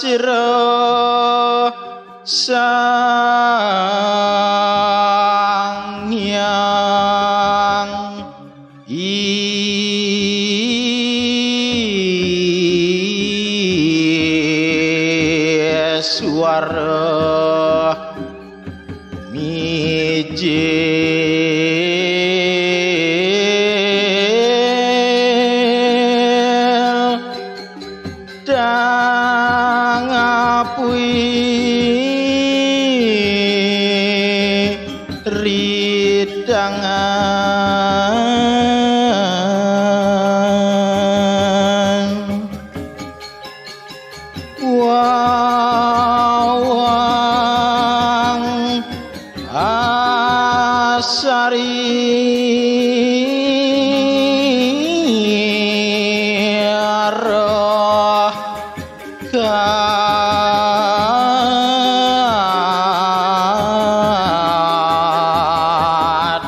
sira Sang Hyang Iswara mijil dang apui ridangan wawang asari roh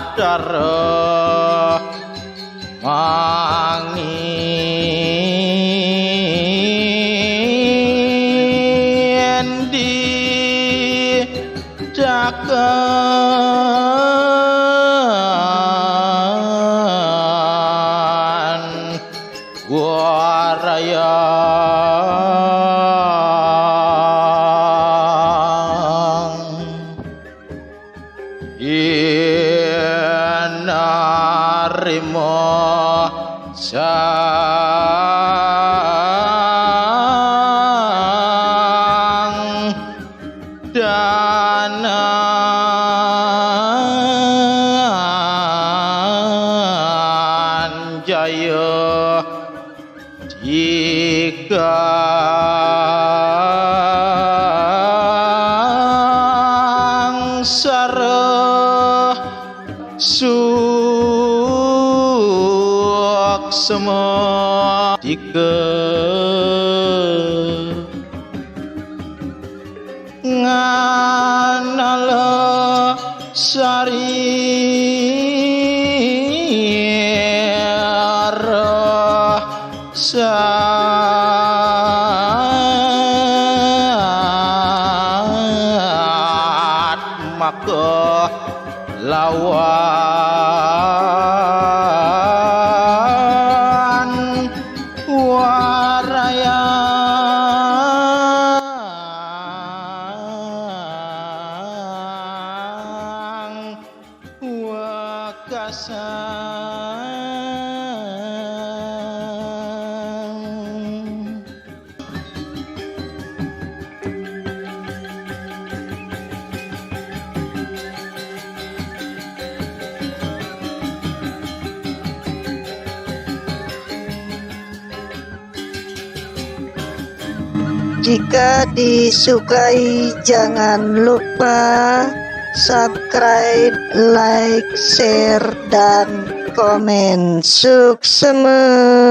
kadar angin di dakan waraya narimo sang danan jaya dikang sareh suksema dike nganala sari roh sat maka lawan waraya wakasan Jika disukai jangan lupa subscribe, like, share, dan komen. Suksema.